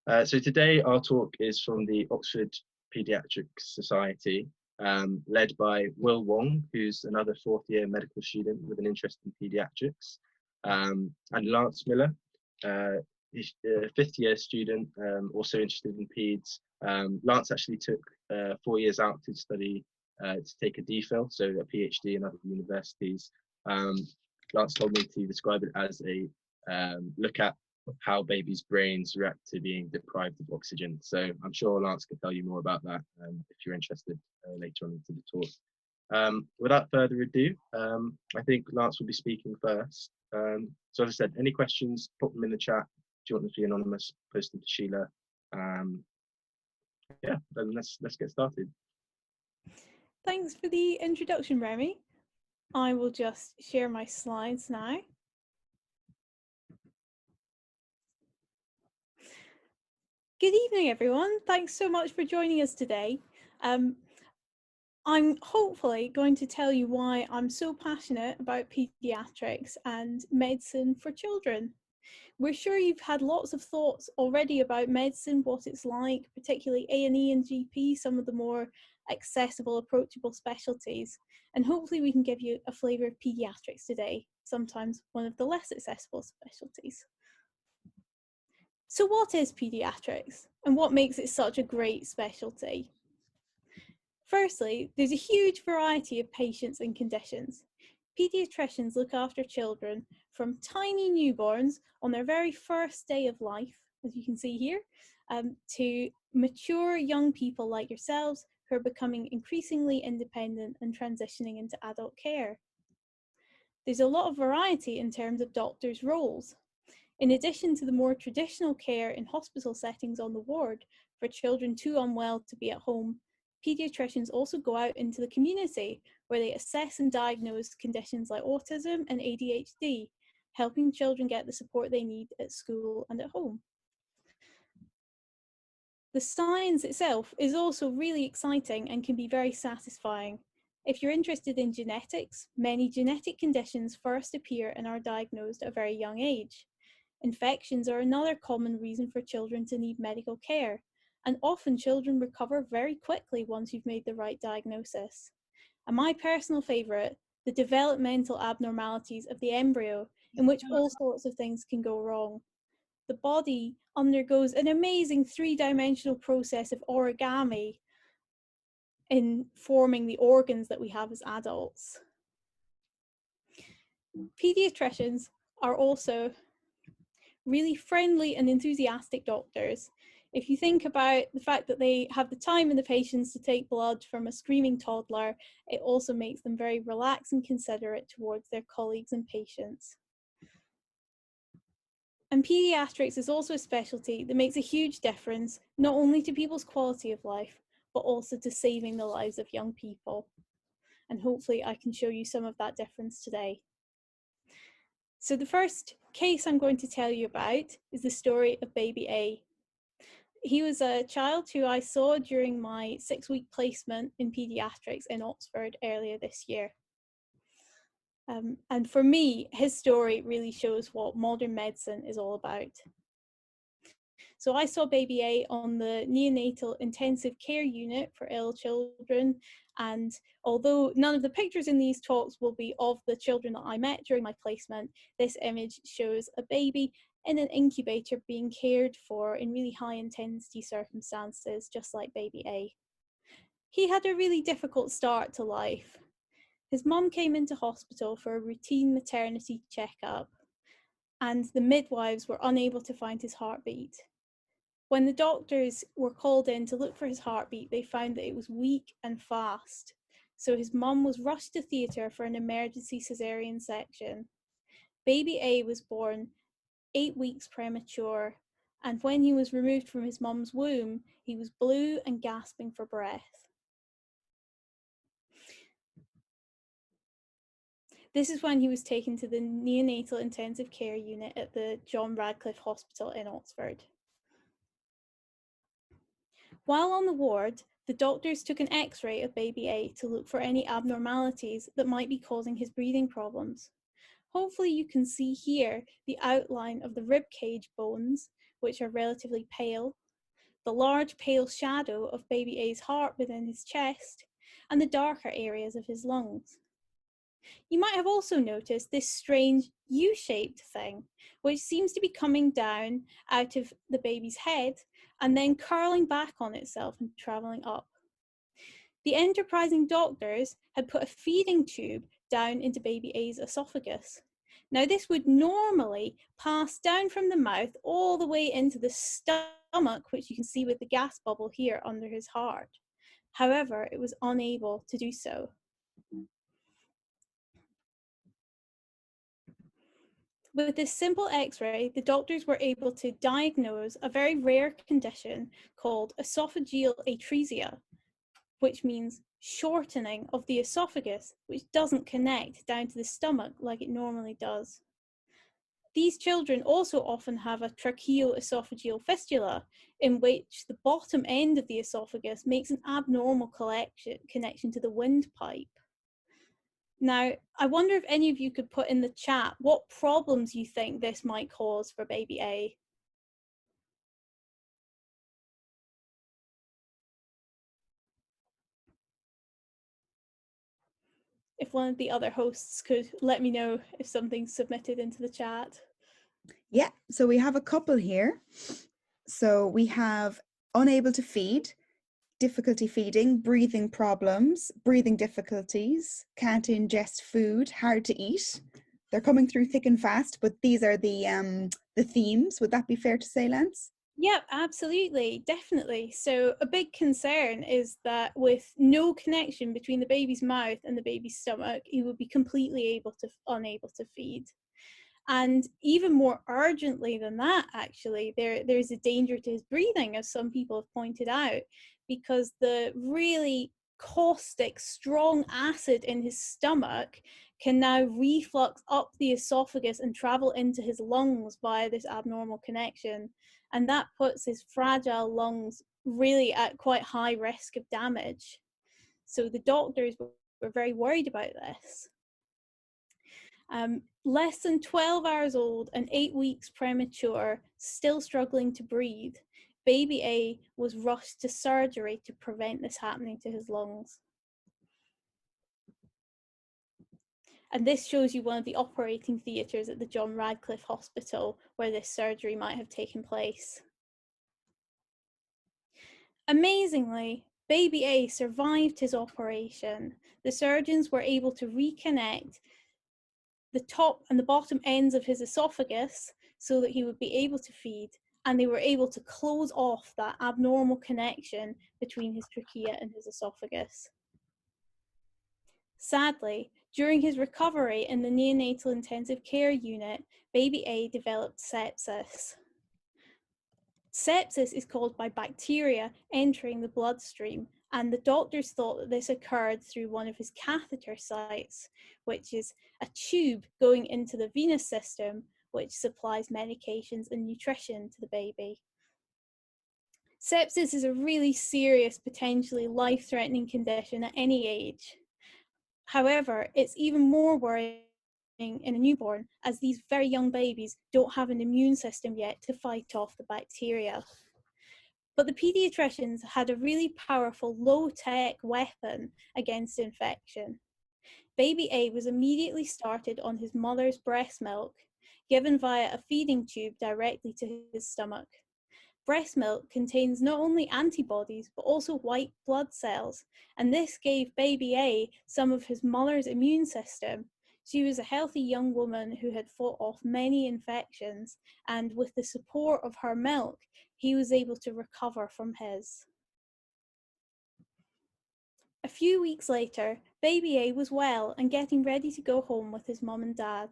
So today our talk is from the Oxford Pediatrics Society, led by Will Wong, who's another fourth-year medical student with an interest in paediatrics, and Lance Miller, he's a fifth-year student, also interested in peds. Lance actually took 4 years out to study, to take a DPhil, so a PhD in other universities. Lance told me to describe it as a look at how babies' brains react to being deprived of oxygen. So I'm sure Lance can tell you more about that if you're interested later on into the talk. Without further ado, I think Lance will be speaking first. So as I said, any questions, put them in the chat. If you want them to be anonymous, post them to Sheila. Yeah, then let's get started. Thanks for the introduction, Remy. I will just share my slides now. Good evening, everyone. Thanks so much for joining us today. I'm hopefully going to tell you why I'm so passionate about paediatrics and medicine for children. We're sure you've had lots of thoughts already about medicine, what it's like, particularly A&E and GP, some of the more accessible, approachable specialties. And hopefully we can give you a flavour of paediatrics today, sometimes one of the less accessible specialties. So what is paediatrics and what makes it such a great specialty? Firstly, there's a huge variety of patients and conditions. Paediatricians look after children from tiny newborns on their very first day of life, as you can see here, to mature young people like yourselves who are becoming increasingly independent and transitioning into adult care. There's a lot of variety in terms of doctors' roles. In addition to the more traditional care in hospital settings on the ward for children too unwell to be at home, paediatricians also go out into the community where they assess and diagnose conditions like autism and ADHD, helping children get the support they need at school and at home. The science itself is also really exciting and can be very satisfying. If you're interested in genetics, many genetic conditions first appear and are diagnosed at a very young age. Infections are another common reason for children to need medical care, and often children recover very quickly once you've made the right diagnosis. And my personal favourite, the developmental abnormalities of the embryo, in which all sorts of things can go wrong. The body undergoes an amazing three-dimensional process of origami in forming the organs that we have as adults. Paediatricians are also really friendly and enthusiastic doctors. If you think about the fact that they have the time and the patience to take blood from a screaming toddler, it also makes them very relaxed and considerate towards their colleagues and patients. And paediatrics is also a specialty that makes a huge difference, not only to people's quality of life, but also to saving the lives of young people. And hopefully I can show you some of that difference today. So the first case I'm going to tell you about is the story of baby A. He was a child who I saw during my 6-week placement in paediatrics in Oxford earlier this year. And for me, his story really shows what modern medicine is all about. So I saw baby A on the neonatal intensive care unit for ill children, and although none of the pictures in these talks will be of the children that I met during my placement, this image shows a baby in an incubator being cared for in really high intensity circumstances, just like baby A. He had a really difficult start to life. His mum came into hospital for a routine maternity checkup, and the midwives were unable to find his heartbeat. When the doctors were called in to look for his heartbeat, they found that it was weak and fast. So his mum was rushed to theatre for an emergency caesarean section. Baby A was born 8 weeks premature, and when he was removed from his mum's womb, he was blue and gasping for breath. This is when he was taken to the neonatal intensive care unit at the John Radcliffe Hospital in Oxford. While on the ward, the doctors took an X-ray of baby A to look for any abnormalities that might be causing his breathing problems. Hopefully you can see here the outline of the rib cage bones, which are relatively pale, the large pale shadow of baby A's heart within his chest, and the darker areas of his lungs. You might have also noticed this strange U-shaped thing, which seems to be coming down out of the baby's head and then curling back on itself and traveling up. The enterprising doctors had put a feeding tube down into baby A's esophagus. Now, this would normally pass down from the mouth all the way into the stomach, which you can see with the gas bubble here under his heart. However, it was unable to do so. With this simple x-ray, the doctors were able to diagnose a very rare condition called esophageal atresia, which means shortening of the esophagus, which doesn't connect down to the stomach like it normally does. These children also often have a tracheoesophageal fistula, in which the bottom end of the esophagus makes an abnormal connection to the windpipe. Now, I wonder if any of you could put in the chat what problems you think this might cause for baby A. If one of the other hosts could let me know if something's submitted into the chat. Yeah, so we have a couple here. So we have unable to feed, difficulty feeding, breathing problems, breathing difficulties, can't ingest food, hard to eat. They're coming through thick and fast, but these are the themes. Would that be fair to say, Lance? Yeah, absolutely, definitely. So a big concern is that with no connection between the baby's mouth and the baby's stomach, he would be completely unable to feed. And even more urgently than that, actually, there's a danger to his breathing, as some people have pointed out, because the really caustic, strong acid in his stomach can now reflux up the esophagus and travel into his lungs via this abnormal connection. And that puts his fragile lungs really at quite high risk of damage. So the doctors were very worried about this. Less than 12 hours old and 8 weeks premature, still struggling to breathe, baby A was rushed to surgery to prevent this happening to his lungs. And this shows you one of the operating theatres at the John Radcliffe Hospital where this surgery might have taken place. Amazingly, baby A survived his operation. The surgeons were able to reconnect the top and the bottom ends of his esophagus so that he would be able to feed, and they were able to close off that abnormal connection between his trachea and his esophagus. Sadly, during his recovery in the neonatal intensive care unit, baby A developed sepsis. Sepsis is caused by bacteria entering the bloodstream, and the doctors thought that this occurred through one of his catheter sites, which is a tube going into the venous system, which supplies medications and nutrition to the baby. Sepsis is a really serious, potentially life-threatening condition at any age. However, it's even more worrying in a newborn, as these very young babies don't have an immune system yet to fight off the bacteria. But the paediatricians had a really powerful low-tech weapon against infection. Baby A was immediately started on his mother's breast milk, given via a feeding tube directly to his stomach. Breast milk contains not only antibodies, but also white blood cells, and this gave baby A some of his mother's immune system. She was a healthy young woman who had fought off many infections, and with the support of her milk, he was able to recover from his. A few weeks later, baby A was well and getting ready to go home with his mum and dad.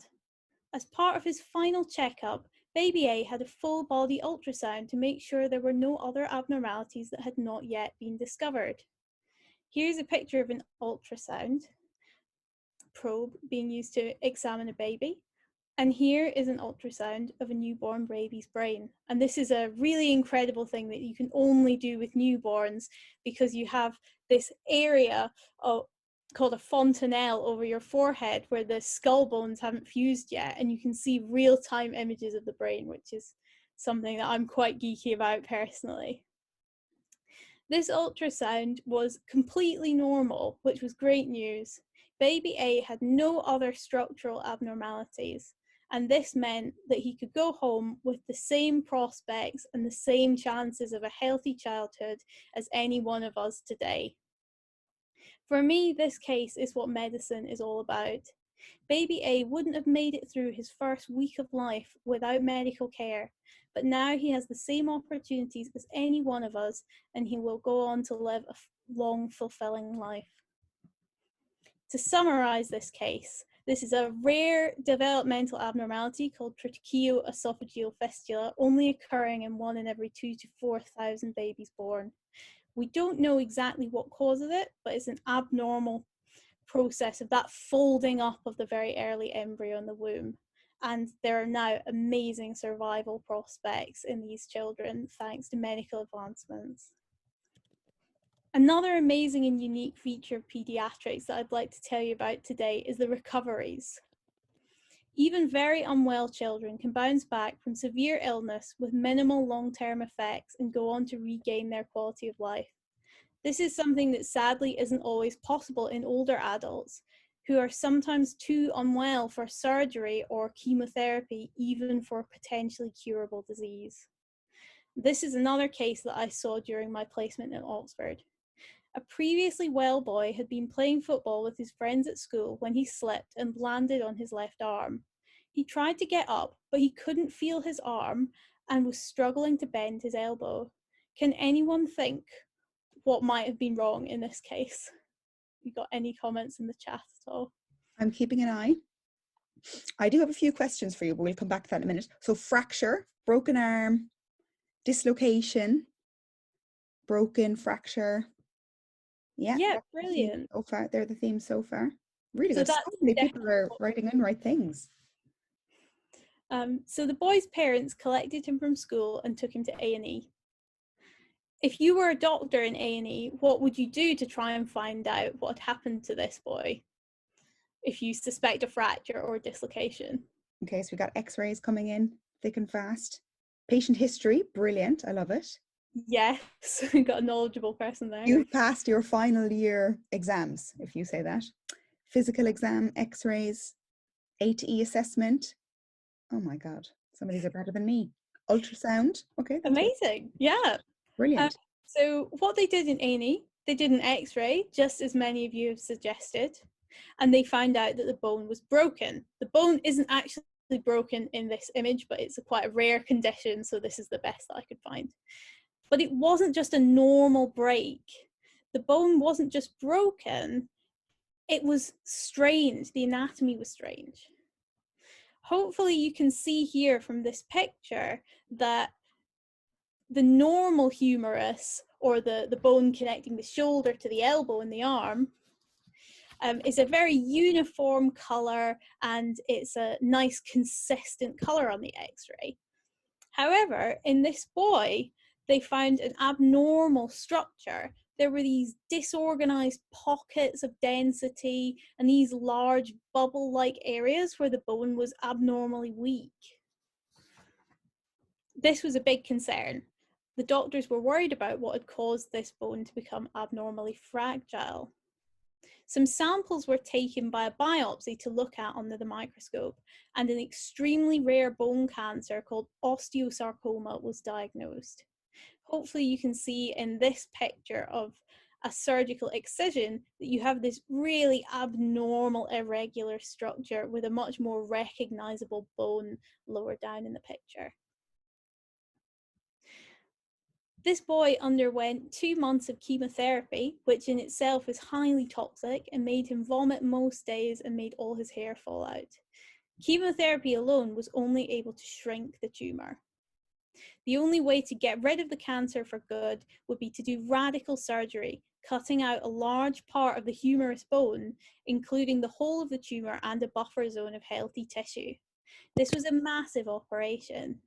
As part of his final checkup, baby A had a full body ultrasound to make sure there were no other abnormalities that had not yet been discovered. Here's a picture of an ultrasound probe being used to examine a baby. And here is an ultrasound of a newborn baby's brain. And this is a really incredible thing that you can only do with newborns, because you have this area called a fontanelle over your forehead where the skull bones haven't fused yet, and you can see real-time images of the brain, which is something that I'm quite geeky about personally. This ultrasound was completely normal, which was great news. Baby A had no other structural abnormalities, and this meant that he could go home with the same prospects and the same chances of a healthy childhood as any one of us today. For me, this case is what medicine is all about. Baby A wouldn't have made it through his first week of life without medical care, but now he has the same opportunities as any one of us, and he will go on to live a long, fulfilling life. To summarise this case, this is a rare developmental abnormality called tracheoesophageal fistula, only occurring in 1 in every 2,000 to 4,000 babies born. We don't know exactly what causes it, but it's an abnormal process of that folding up of the very early embryo in the womb. And there are now amazing survival prospects in these children thanks to medical advancements. Another amazing and unique feature of paediatrics that I'd like to tell you about today is the recoveries. Even very unwell children can bounce back from severe illness with minimal long-term effects and go on to regain their quality of life. This is something that sadly isn't always possible in older adults, who are sometimes too unwell for surgery or chemotherapy, even for potentially curable disease. This is another case that I saw during my placement in Oxford. A previously well boy had been playing football with his friends at school when he slipped and landed on his left arm. He tried to get up, but he couldn't feel his arm and was struggling to bend his elbow. Can anyone think what might have been wrong in this case? You got any comments in the chat at all? I'm keeping an eye. I do have a few questions for you, but we'll come back to that in a minute. So fracture, broken arm, dislocation, broken fracture. Yeah, brilliant. So far, they're the themes so far. Really So good. So that's many people are writing in right things. So the boy's parents collected him from school and took him to A&E. If you were a doctor in A&E, what would you do to try and find out what had happened to this boy if you suspect a fracture or dislocation? Okay, so we got x-rays coming in thick and fast. Patient history, brilliant. I love it. Yes, we got a knowledgeable person there. You've passed your final year exams, if you say that. Physical exam, x-rays, A to E assessment. Oh my God, some of these are better than me. Ultrasound. Okay. Amazing. Yeah. Brilliant. So what they did in A&E, they did an x-ray, just as many of you have suggested, and they found out that the bone was broken. The bone isn't actually broken in this image, but it's quite a rare condition, so this is the best that I could find. But it wasn't just a normal break. The bone wasn't just broken, it was strange. The anatomy was strange. Hopefully you can see here from this picture that the normal humerus, or the bone connecting the shoulder to the elbow and the arm, is a very uniform colour, and it's a nice consistent colour on the x-ray. However, in this boy, they found an abnormal structure. There were these disorganized pockets of density and these large bubble-like areas where the bone was abnormally weak. This was a big concern. The doctors were worried about what had caused this bone to become abnormally fragile. Some samples were taken by a biopsy to look at under the microscope, and an extremely rare bone cancer called osteosarcoma was diagnosed. Hopefully you can see in this picture of a surgical excision that you have this really abnormal, irregular structure with a much more recognizable bone lower down in the picture. This boy underwent 2 months of chemotherapy, which in itself is highly toxic and made him vomit most days and made all his hair fall out. Chemotherapy alone was only able to shrink the tumour. The only way to get rid of the cancer for good would be to do radical surgery, cutting out a large part of the humerus bone, including the whole of the tumour and a buffer zone of healthy tissue. This was a massive operation.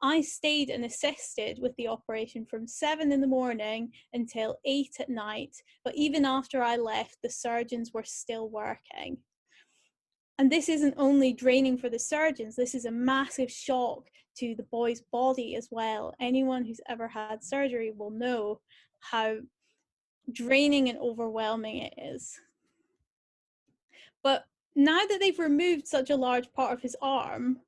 I stayed and assisted with the operation from 7 in the morning until 8 at night, but even after I left, the surgeons were still working. And this isn't only draining for the surgeons, this is a massive shock to the boy's body as well. Anyone who's ever had surgery will know how draining and overwhelming it is. But now that they've removed such a large part of his arm,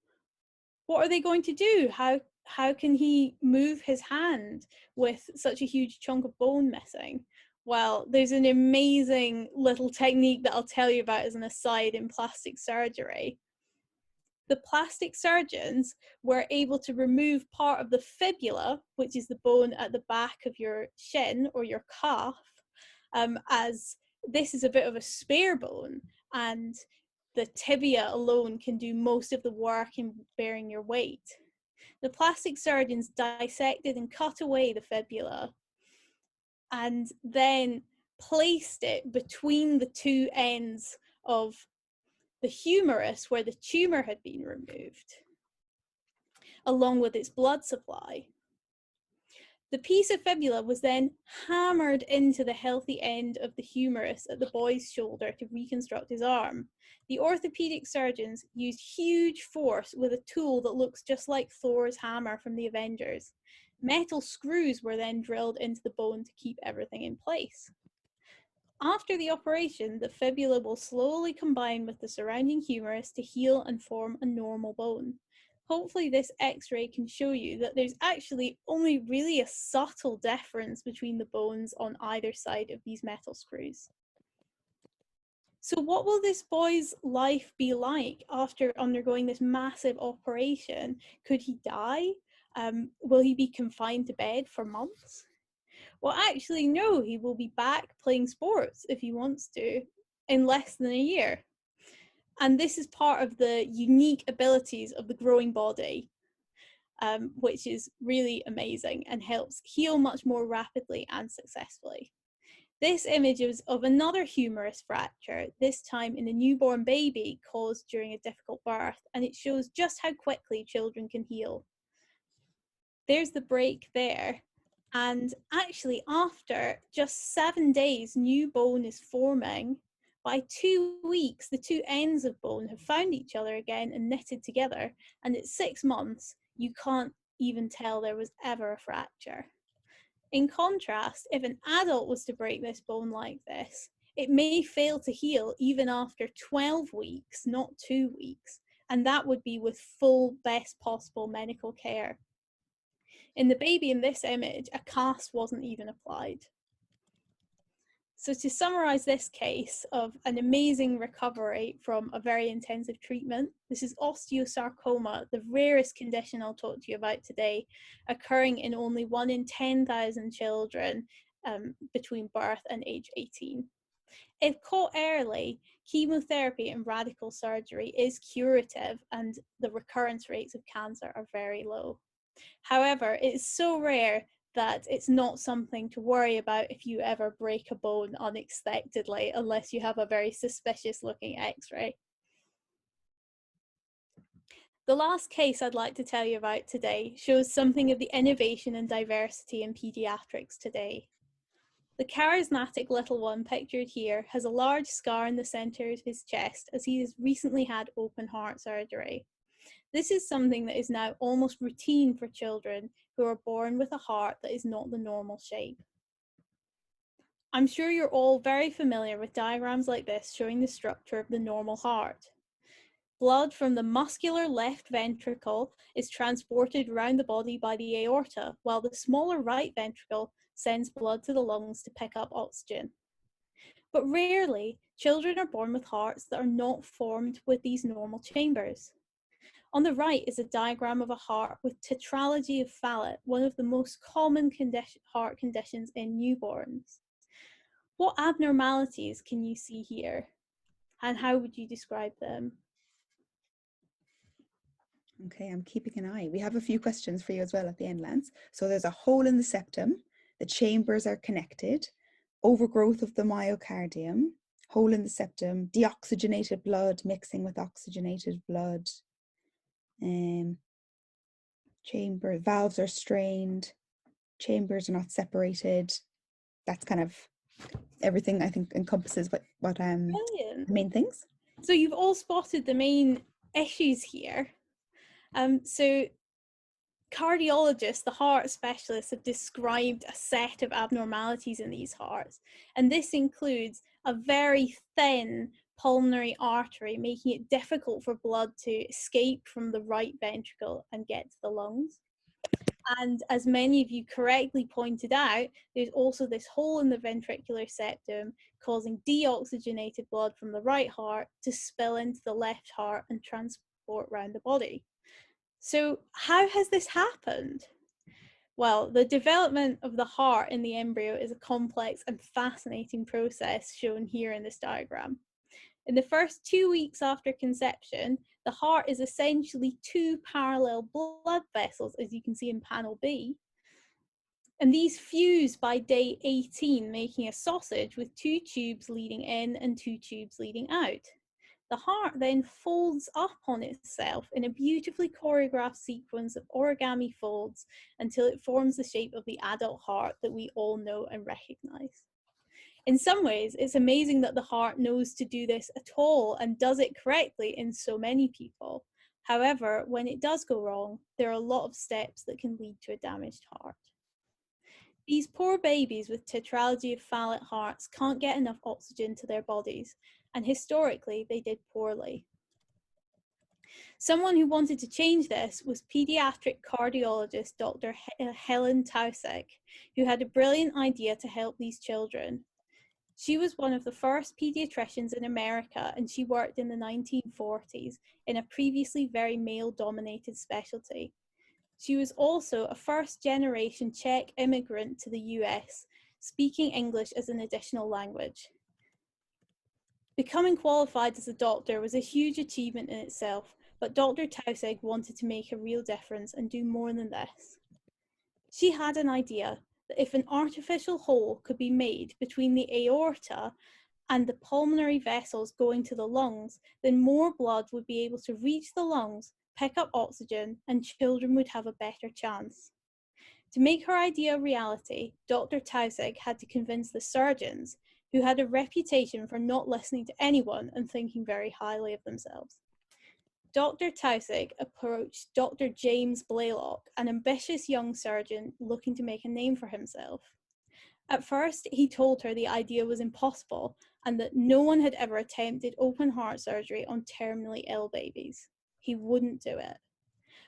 what are they going to do? How can he move his hand with such a huge chunk of bone missing? Well, there's an amazing little technique that I'll tell you about as an aside in plastic surgery. The plastic surgeons were able to remove part of the fibula, which is the bone at the back of your shin or your calf, as this is a bit of a spare bone, and the tibia alone can do most of the work in bearing your weight. The plastic surgeons dissected and cut away the fibula and then placed it between the two ends of the humerus where the tumor had been removed, along with its blood supply. The piece of fibula was then hammered into the healthy end of the humerus at the boy's shoulder to reconstruct his arm. The orthopedic surgeons used huge force with a tool that looks just like Thor's hammer from the Avengers. Metal screws were then drilled into the bone to keep everything in place. After the operation, the fibula will slowly combine with the surrounding humerus to heal and form a normal bone. Hopefully this X-ray can show you that there's actually only really a subtle difference between the bones on either side of these metal screws. So what will this boy's life be like after undergoing this massive operation? Could he die? Will he be confined to bed for months? Well, actually, no, he will be back playing sports if he wants to in less than a year. And this is part of the unique abilities of the growing body, which is really amazing and helps heal much more rapidly and successfully. This image is of another humerus fracture, this time in a newborn baby caused during a difficult birth, and it shows just how quickly children can heal. There's the break there. And actually, after just 7 days, new bone is forming. By 2 weeks, the two ends of bone have found each other again and knitted together. And at 6 months, you can't even tell there was ever a fracture. In contrast, if an adult was to break this bone like this, it may fail to heal even after 12 weeks, not 2 weeks. And that would be with full best possible medical care. In the baby in this image, a cast wasn't even applied. So to summarize this case of an amazing recovery from a very intensive treatment, this is osteosarcoma, the rarest condition I'll talk to you about today, occurring in only 1 in 10,000 children between birth and age 18. If caught early, chemotherapy and radical surgery is curative and the recurrence rates of cancer are very low. However, it's so rare that it's not something to worry about if you ever break a bone unexpectedly, unless you have a very suspicious looking X-ray. The last case I'd like to tell you about today shows something of the innovation and diversity in paediatrics today. The charismatic little one pictured here has a large scar in the center of his chest as he has recently had open heart surgery. This is something that is now almost routine for children who are born with a heart that is not the normal shape. I'm sure you're all very familiar with diagrams like this showing the structure of the normal heart. Blood from the muscular left ventricle is transported around the body by the aorta, while the smaller right ventricle sends blood to the lungs to pick up oxygen. But rarely, children are born with hearts that are not formed with these normal chambers. On the right is a diagram of a heart with tetralogy of Fallot, one of the most common heart conditions in newborns. What abnormalities can you see here, and how would you describe them? Okay, I'm keeping an eye. We have a few questions for you as well at the end, Lance. So there's a hole in the septum, the chambers are connected, overgrowth of the myocardium, hole in the septum, deoxygenated blood mixing with oxygenated blood, chamber valves are strained, chambers are not separated. That's kind of everything I think encompasses what the main things. So you've all spotted the main issues here. So cardiologists, the heart specialists, have described a set of abnormalities in these hearts, and this includes a very thin pulmonary artery, making it difficult for blood to escape from the right ventricle and get to the lungs. And as many of you correctly pointed out, there's also this hole in the ventricular septum causing deoxygenated blood from the right heart to spill into the left heart and transport around the body. So how has this happened? Well, the development of the heart in the embryo is a complex and fascinating process shown here in this diagram. In the first 2 weeks after conception, the heart is essentially two parallel blood vessels, as you can see in panel B. And these fuse by day 18, making a sausage with two tubes leading in and two tubes leading out. The heart then folds up on itself in a beautifully choreographed sequence of origami folds until it forms the shape of the adult heart that we all know and recognize. In some ways, it's amazing that the heart knows to do this at all and does it correctly in so many people. However, when it does go wrong, there are a lot of steps that can lead to a damaged heart. These poor babies with tetralogy of Fallot hearts can't get enough oxygen to their bodies, and historically they did poorly. Someone who wanted to change this was pediatric cardiologist Dr. Helen Tausig, who had a brilliant idea to help these children. She was one of the first pediatricians in America, and she worked in the 1940s in a previously very male-dominated specialty. She was also a first-generation Czech immigrant to the US, speaking English as an additional language. Becoming qualified as a doctor was a huge achievement in itself, but Dr. Tausig wanted to make a real difference and do more than this. She had an idea that if an artificial hole could be made between the aorta and the pulmonary vessels going to the lungs, then more blood would be able to reach the lungs, pick up oxygen, and children would have a better chance. To make her idea a reality, Dr. Tausig had to convince the surgeons, who had a reputation for not listening to anyone and thinking very highly of themselves. Dr. Tausig approached Dr. James Blaylock, an ambitious young surgeon looking to make a name for himself. At first, he told her the idea was impossible and that no one had ever attempted open heart surgery on terminally ill babies. He wouldn't do it.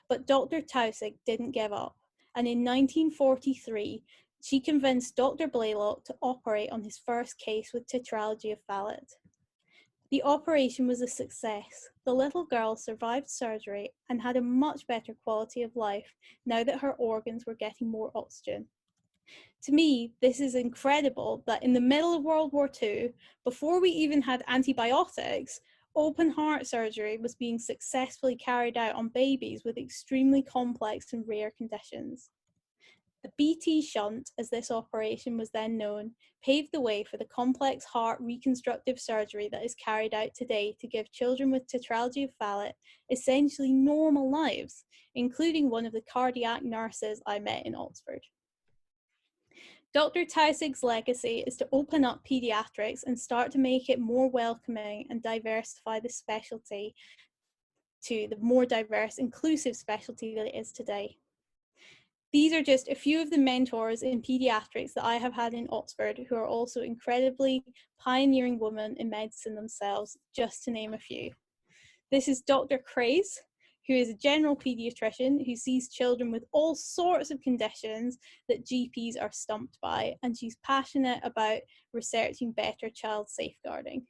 But Dr. Tausig didn't give up, and in 1943, she convinced Dr. Blaylock to operate on his first case with tetralogy of Fallot. The operation was a success. The little girl survived surgery and had a much better quality of life now that her organs were getting more oxygen. To me, this is incredible that in the middle of World War II, before we even had antibiotics, open heart surgery was being successfully carried out on babies with extremely complex and rare conditions. The BT shunt, as this operation was then known, paved the way for the complex heart reconstructive surgery that is carried out today to give children with tetralogy of Fallot essentially normal lives, including one of the cardiac nurses I met in Oxford. Dr. Tausig's legacy is to open up pediatrics and start to make it more welcoming and diversify the specialty to the more diverse, inclusive specialty that it is today. These are just a few of the mentors in pediatrics that I have had in Oxford who are also incredibly pioneering women in medicine themselves, just to name a few. This is Dr. Craze, who is a general pediatrician who sees children with all sorts of conditions that GPs are stumped by, and she's passionate about researching better child safeguarding.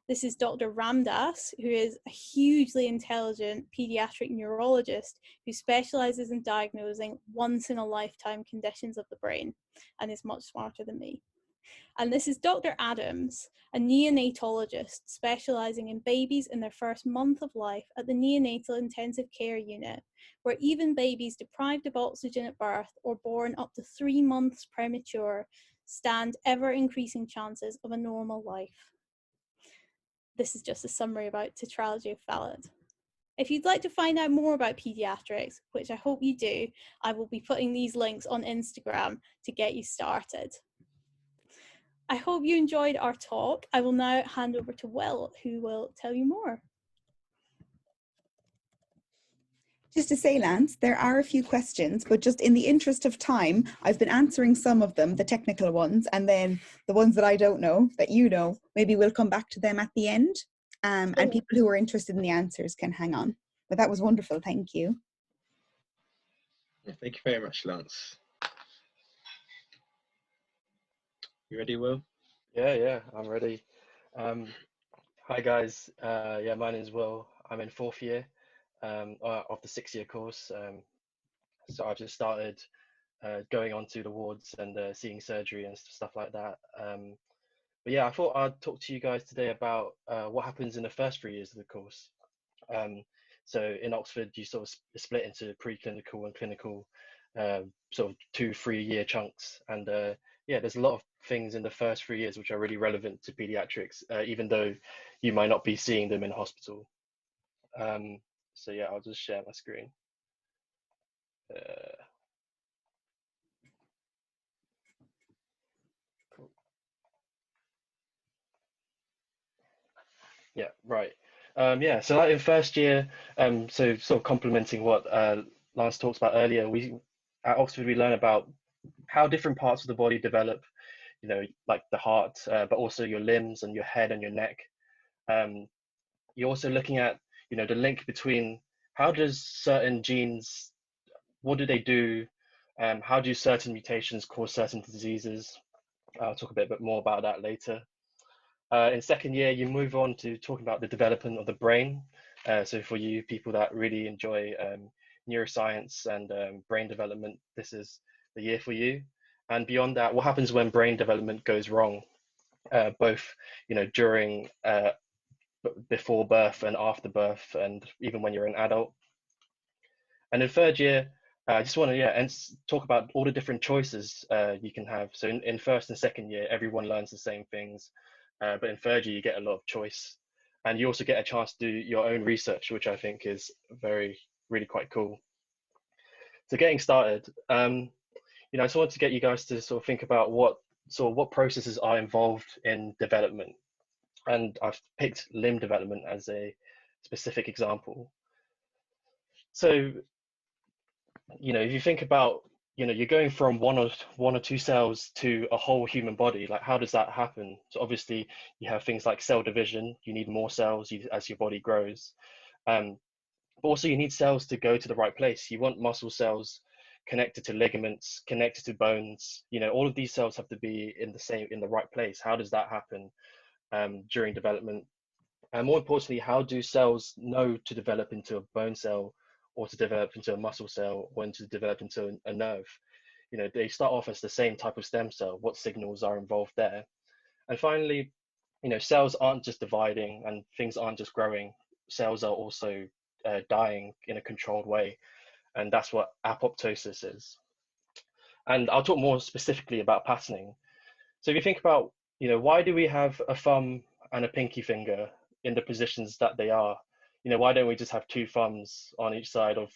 This is Dr. Ramdas, who is a hugely intelligent pediatric neurologist who specializes in diagnosing once-in-a-lifetime conditions of the brain and is much smarter than me. And this is Dr. Adams, a neonatologist specializing in babies in their first month of life at the neonatal intensive care unit, where even babies deprived of oxygen at birth or born up to 3 months premature stand ever increasing chances of a normal life. This is just a summary about tetralogy of Fallot. If you'd like to find out more about pediatrics, which I hope you do, I will be putting these links on Instagram to get you started. I hope you enjoyed our talk. I will now hand over to Will, who will tell you more. Just to say, Lance, there are a few questions, but just in the interest of time, I've been answering some of them, the technical ones, and then the ones that I don't know, that you know, maybe we'll come back to them at the end. And people who are interested in the answers can hang on. But that was wonderful. Thank you. Yeah, thank you very much, Lance. You ready, Will? Yeah, I'm ready. Hi guys, yeah, my name is Will. I'm in 4th year of the 6-year course. So I've just started going onto the wards and seeing surgery and stuff like that. But yeah, I thought I'd talk to you guys today about what happens in the first 3 years of the course. So in Oxford, you sort of split into preclinical and clinical, sort of 2-3 year chunks. And yeah, there's a lot of things in the first 3 years which are really relevant to pediatrics, even though you might not be seeing them in hospital. So yeah, I'll just share my screen. Cool. Yeah, right. Yeah, so like in first year, so sort of complementing what Lance talked about earlier, we at Oxford we learn about how different parts of the body develop, you know, like the heart, but also your limbs and your head and your neck. You're also looking at, you know, the link between how does certain genes, what do they do, how do certain mutations cause certain diseases. I'll talk a bit more about that later. In second year, you move on to talking about the development of the brain. So for you people that really enjoy neuroscience and brain development, this is the year for you. And beyond that, what happens when brain development goes wrong, both, you know, during, before birth and after birth, and even when you're an adult. And in third year, I just want to talk about all the different choices you can have. So in first and second year, everyone learns the same things, but in third year, you get a lot of choice. And you also get a chance to do your own research, which I think is really quite cool. So getting started, you know, I just wanted to get you guys to sort of think about what processes are involved in development. And I've picked limb development as a specific example. So, you know, if you think about, you know, you're going from one or two cells to a whole human body, like how does that happen? So obviously you have things like cell division, you need more cells as your body grows. But also you need cells to go to the right place. You want muscle cells connected to ligaments, connected to bones. You know, all of these cells have to be in the right place. How does that happen during development? And more importantly, how do cells know to develop into a bone cell, or to develop into a muscle cell, or to develop into a nerve? You know, they start off as the same type of stem cell. What signals are involved there? And finally, you know, cells aren't just dividing and things aren't just growing. Cells are also dying in a controlled way. And that's what apoptosis is. And I'll talk more specifically about patterning. So if you think about, you know, why do we have a thumb and a pinky finger in the positions that they are? You know, why don't we just have 2 thumbs on each side of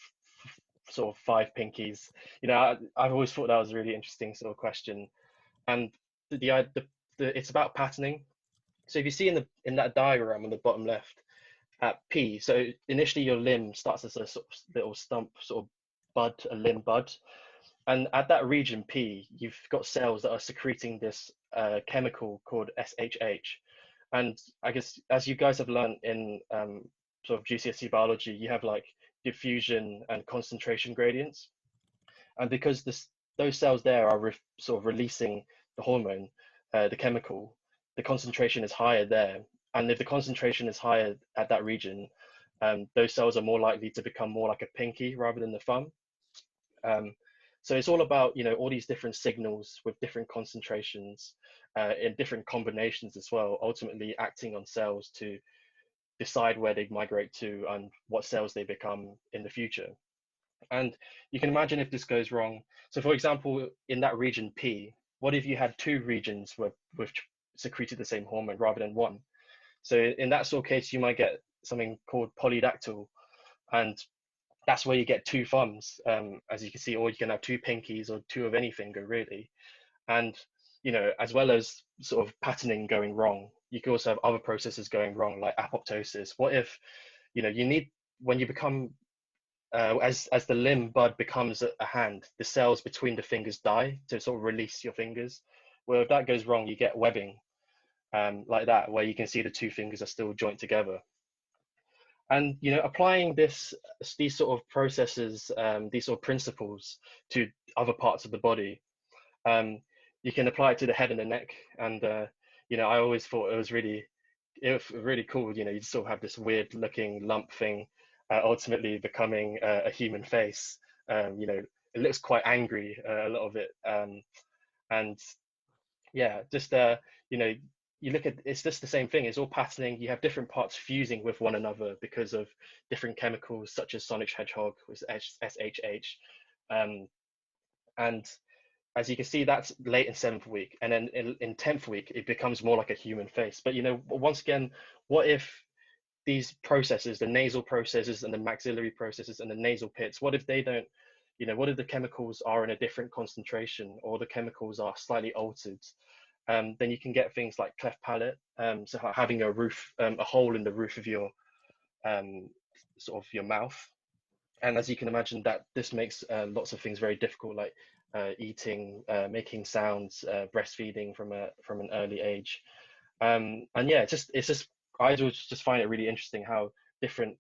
sort of 5 pinkies? You know, I've always thought that was a really interesting sort of question. And it's about patterning. So if you see in that diagram on the bottom left at P, so initially your limb starts as a sort of little stump, sort of bud, a limb bud. And at that region P, you've got cells that are secreting this chemical called SHH. And I guess as you guys have learned in sort of GCSE biology, you have like diffusion and concentration gradients. And because those cells there are sort of releasing the hormone, the chemical, the concentration is higher there. And if the concentration is higher at that region, those cells are more likely to become more like a pinky rather than the thumb. So it's all about, you know, all these different signals with different concentrations in different combinations as well, ultimately acting on cells to decide where they migrate to and what cells they become in the future. And you can imagine if this goes wrong. So for example, in that region P, what if you had 2 regions which secreted the same hormone rather than 1? So in that sort of case, you might get something called polydactyl, and that's where you get 2 thumbs, as you can see, or you can have 2 pinkies or 2 of any finger really. And you know, as well as sort of patterning going wrong, you could also have other processes going wrong, like apoptosis. What if, you know, you need, when you become, as the limb bud becomes a hand, the cells between the fingers die to sort of release your fingers. Well, if that goes wrong, you get webbing, like that, where you can see the two fingers are still joined together. And, you know, applying these sort of processes, these sort of principles to other parts of the body, you can apply it to the head and the neck. And, you know, I always thought it was really cool. You know, you sort of have this weird looking lump thing, ultimately becoming a human face. You know, it looks quite angry, a lot of it. And yeah, just, you know, you look at, it's just the same thing. It's all patterning. You have different parts fusing with one another because of different chemicals, such as Sonic Hedgehog, with SHH. And as you can see, that's late in 7th week. And then in 10th week, it becomes more like a human face. But, you know, once again, what if these processes, the nasal processes and the maxillary processes and the nasal pits, what if they don't, you know, what if the chemicals are in a different concentration, or the chemicals are slightly altered? Then you can get things like cleft palate, so having a hole in the roof of your sort of your mouth. And as you can imagine, that this makes lots of things very difficult, like eating, making sounds, breastfeeding from an early age. And yeah, it's just I just find it really interesting how different,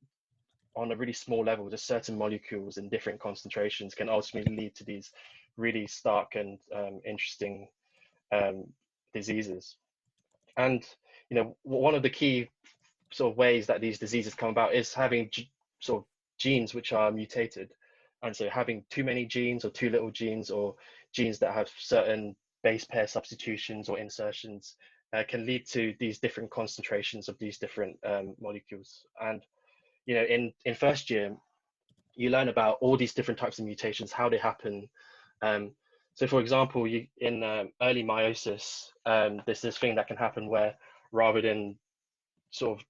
on a really small level, just certain molecules in different concentrations can ultimately lead to these really stark and interesting diseases. And, you know, one of the key sort of ways that these diseases come about is having sort of genes which are mutated. And so having too many genes, or too little genes, or genes that have certain base pair substitutions or insertions, can lead to these different concentrations of these different molecules. And, you know, in first year, you learn about all these different types of mutations, how they happen. So for example, in early meiosis, there's this thing that can happen where, rather than sort of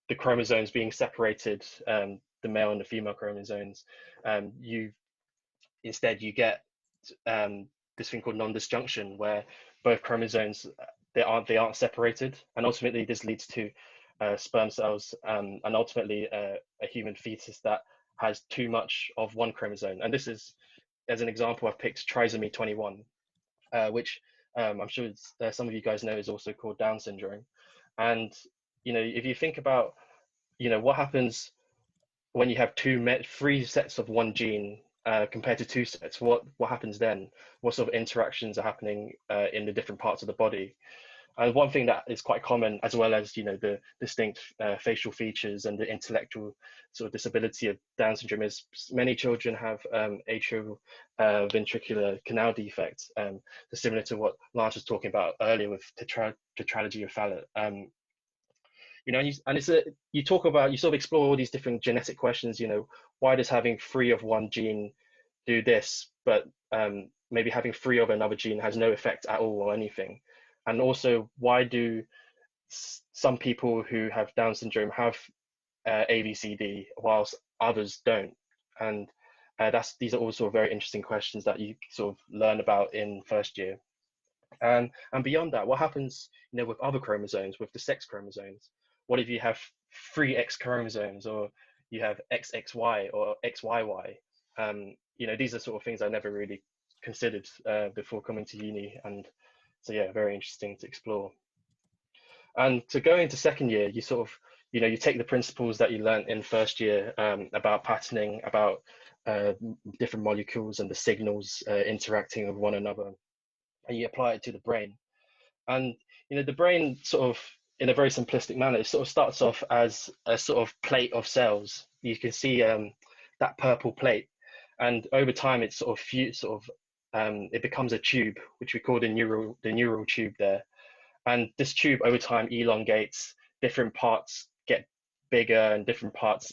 the chromosomes being separated, the male and the female chromosomes, instead you get this thing called non-disjunction, where both chromosomes, they aren't separated, and ultimately this leads to sperm cells, and ultimately a human fetus that has too much of one chromosome. And this is, as an example, I've picked trisomy 21, which I'm sure some of you guys know is also called Down syndrome. And, you know, if you think about, you know, what happens when you have three sets of one gene compared to two sets, what happens then? What sort of interactions are happening in the different parts of the body? And one thing that is quite common, as well as, you know, the distinct facial features and the intellectual sort of disability of Down syndrome, is many children have atrioventricular canal defect, similar to what Lance was talking about earlier with tetralogy of Fallot. You know, you talk about, you sort of explore all these different genetic questions. You know, why does having 3 of one gene do this, but maybe having 3 of another gene has no effect at all or anything? And also, why do some people who have Down syndrome have ABCD whilst others don't? And these are also very interesting questions that you sort of learn about in first year. And beyond that, what happens, you know, with other chromosomes, with the sex chromosomes? What if you have 3 X chromosomes, or you have XXY or XYY? You know, these are sort of things I never really considered before coming to uni. And so, yeah, very interesting to explore. And to go into second year, you sort of, you know, you take the principles that you learned in first year about patterning, about different molecules and the signals interacting with one another, and you apply it to the brain. And, you know, the brain sort of, in a very simplistic manner, it sort of starts off as a sort of plate of cells. You can see that purple plate, and over time it sort of it becomes a tube, which we call the neural tube there. And this tube over time elongates, different parts get bigger, and different parts,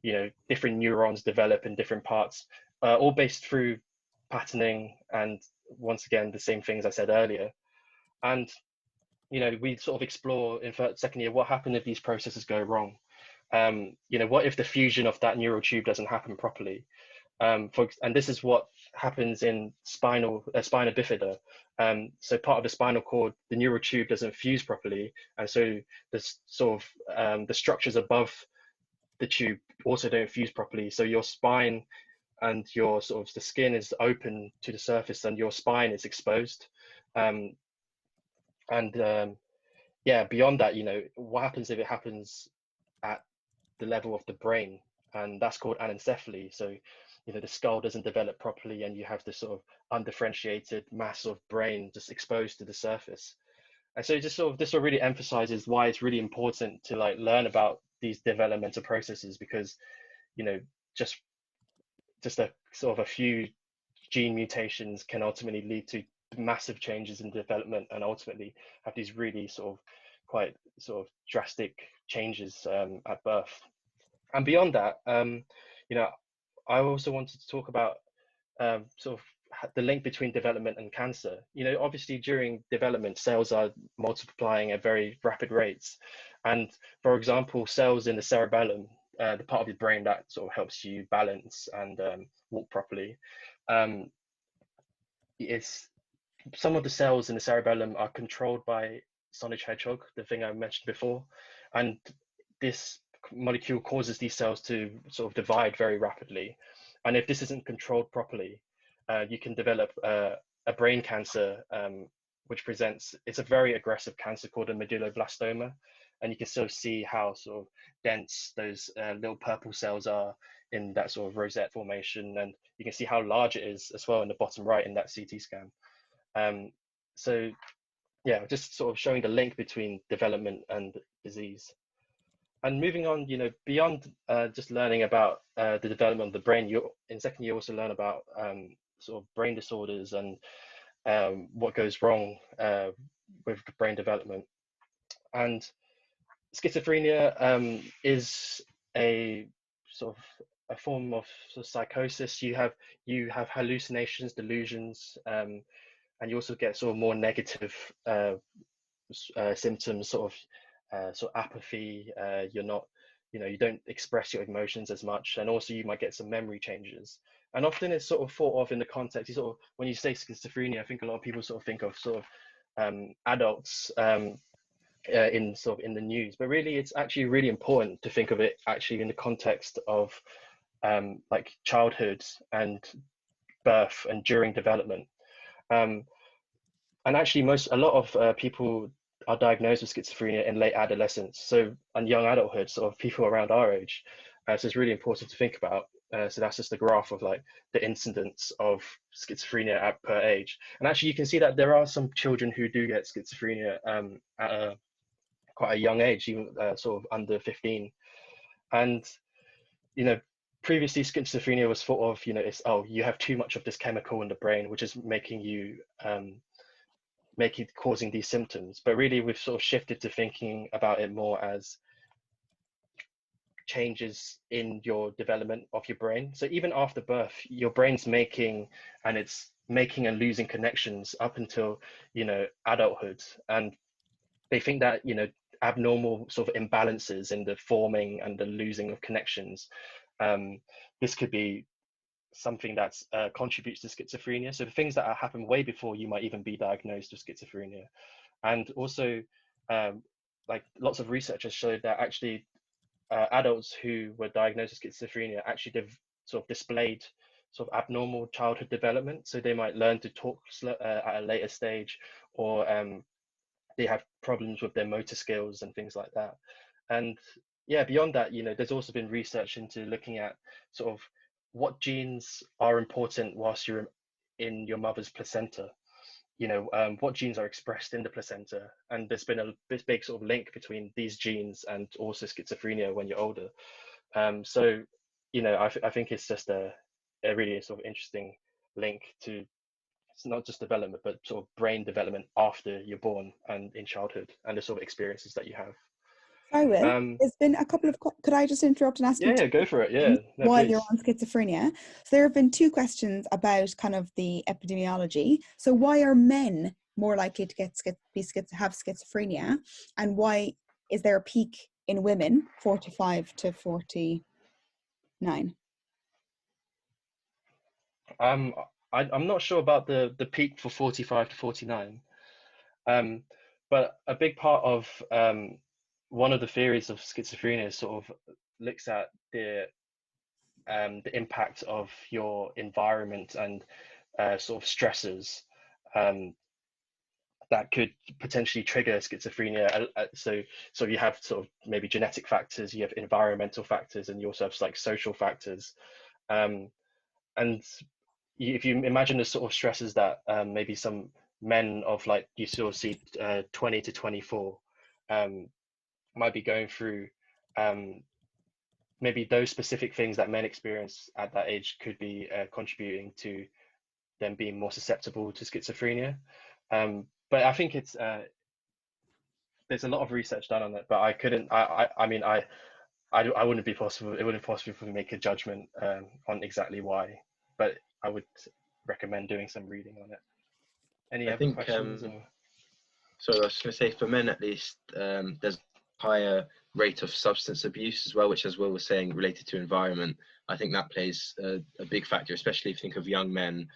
you know, different neurons develop in different parts, all based through patterning, and once again, the same things I said earlier. And, you know, we sort of explore in second year, what happens if these processes go wrong? You know, what if the fusion of that neural tube doesn't happen properly? And this is what happens in spina bifida, So part of the spinal cord, the neural tube doesn't fuse properly, and so the sort of the structures above the tube also don't fuse properly. So your spine and your sort of the skin is open to the surface, and your spine is exposed. Yeah, beyond that, you know, what happens if it happens at the level of the brain? And that's called anencephaly. So, you know, the skull doesn't develop properly, and you have this sort of undifferentiated mass of brain just exposed to the surface. And so just sort of this really emphasizes why it's really important to like learn about these developmental processes, because, you know, just a sort of a few gene mutations can ultimately lead to massive changes in development, and ultimately have these really sort of quite sort of drastic changes at birth. And beyond that, you know, I also wanted to talk about sort of the link between development and cancer. You know, obviously during development, cells are multiplying at very rapid rates. And for example, cells in the cerebellum, the part of your brain that sort of helps you balance and walk properly, it's some of the cells in the cerebellum are controlled by Sausage Hedgehog, the thing I mentioned before. And this molecule causes these cells to sort of divide very rapidly. And if this isn't controlled properly, you can develop a brain cancer, which presents, it's a very aggressive cancer called a medulloblastoma. And you can still see how sort of dense those little purple cells are in that sort of rosette formation. And you can see how large it is as well in the bottom right in that CT scan. So yeah, just sort of showing the link between development and disease. And moving on, you know, beyond just learning about the development of the brain, you in second year also learn about sort of brain disorders and what goes wrong with brain development. And schizophrenia is a sort of a form of psychosis. You have hallucinations, delusions, and you also get sort of more negative symptoms, sort of apathy. You're not, you know, you don't express your emotions as much, and also you might get some memory changes. And often it's sort of thought of in the context, you sort of, when you say schizophrenia, I think a lot of people sort of think of sort of adults in sort of in the news, but really it's actually really important to think of it actually in the context of like childhood and birth and during development. And actually a lot of people are diagnosed with schizophrenia in late adolescence, so and young adulthood, sort of people around our age. So it's really important to think about. So that's just a graph of like the incidence of schizophrenia per age. And actually you can see that there are some children who do get schizophrenia at quite a young age, even sort of under 15. And, you know, previously schizophrenia was thought of, you know, it's, oh, you have too much of this chemical in the brain, which is making you, causing these symptoms. But really we've sort of shifted to thinking about it more as changes in your development of your brain. So even after birth, your brain's making and losing connections up until, you know, adulthood. And they think that, you know, abnormal sort of imbalances in the forming and the losing of connections, this could be something that contributes to schizophrenia. So the things that happen way before you might even be diagnosed with schizophrenia. And also like lots of research has showed that actually adults who were diagnosed with schizophrenia actually sort of displayed sort of abnormal childhood development. So they might learn to talk at a later stage, or they have problems with their motor skills and things like that. And yeah, beyond that, you know, there's also been research into looking at sort of what genes are important whilst you're in your mother's placenta. You know, what genes are expressed in the placenta, and there's been this big sort of link between these genes and also schizophrenia when you're older. So, you know, I think it's just a really sort of interesting link to, it's not just development, but sort of brain development after you're born and in childhood, and the sort of experiences that you have. I will. There's been a couple of, could I just interrupt and ask you? Yeah, go for it. Yeah. No, while please. you're on schizophrenia. So there have been two questions about kind of the epidemiology. So why are men more likely to have schizophrenia? And why is there a peak in women, 45 to 49? I'm not sure about the peak for 45 to 49. But a big part of one of the theories of schizophrenia sort of looks at the impact of your environment and sort of stressors that could potentially trigger schizophrenia. So you have sort of maybe genetic factors, you have environmental factors, and you also have like social factors. And if you imagine the sort of stresses that maybe some men of like you sort of see 20 to 24 might be going through, maybe those specific things that men experience at that age could be contributing to them being more susceptible to schizophrenia. But I think it's there's a lot of research done on it, but I couldn't. I mean, I wouldn't be possible. It wouldn't be possible for me to make a judgment on exactly why. But I would recommend doing some reading on it. Any other questions? So I was going to say, for men at least, there's a higher rate of substance abuse as well, which, as Will was saying, related to environment. I think that plays a big factor, especially if you think of young men.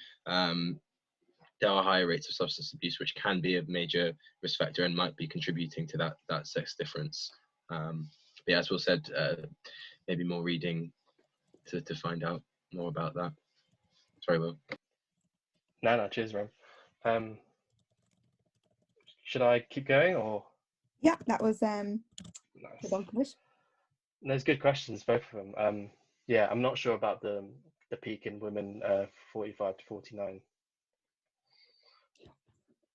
There are higher rates of substance abuse, which can be a major risk factor and might be contributing to that sex difference. But yeah, as Will said, maybe more reading to find out more about that. Sorry, Will. No, cheers, Rob. Should I keep going or? Yeah, that was Nice. There's good questions, both of them. Yeah, I'm not sure about the peak in women 45 to 49.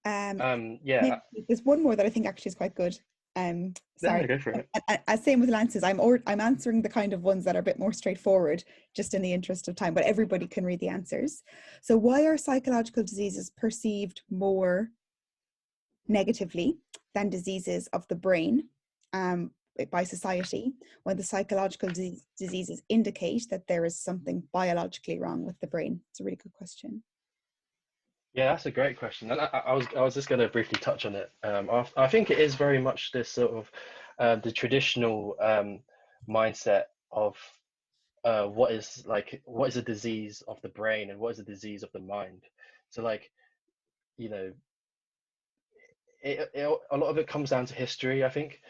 Yeah. There's one more that I think actually is quite good. Sorry. Yeah, go for it. Same with Lance's. I'm answering the kind of ones that are a bit more straightforward, just in the interest of time, but everybody can read the answers. So why are psychological diseases perceived more negatively than diseases of the brain by society, when the psychological diseases indicate that there is something biologically wrong with the brain? It's a really good question. Yeah, that's a great question, and I was just going to briefly touch on it. I think it is very much this sort of the traditional mindset of what is a disease of the brain and what is a disease of the mind. So, like, you know, a lot of it comes down to history. I think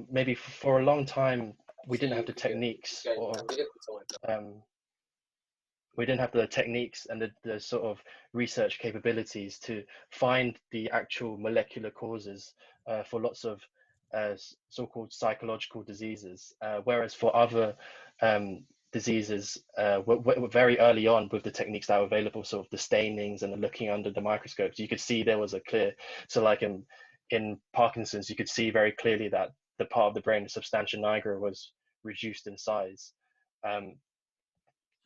maybe for a long time we didn't have the techniques, or we didn't have the techniques and the sort of research capabilities to find the actual molecular causes for lots of so-called psychological diseases, whereas for other diseases, we're very early on with the techniques that were available, sort of the stainings and the looking under the microscopes. You could see there was a clear, so like in Parkinson's, you could see very clearly that the part of the brain, the substantia nigra, was reduced in size.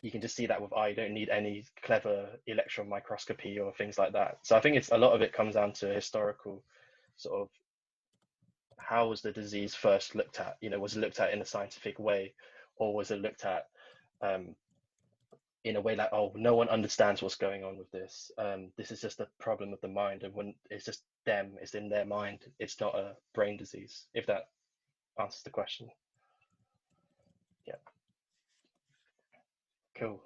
You can just see that with eye. You don't need any clever electron microscopy or things like that. So I think it's a lot of it comes down to historical sort of, how was the disease first looked at? You know, was it looked at in a scientific way, or was it looked at in a way like, oh, no one understands what's going on with this. This is just a problem of the mind, and when it's just them, it's in their mind. It's not a brain disease. If that answers the question. Yeah. Cool.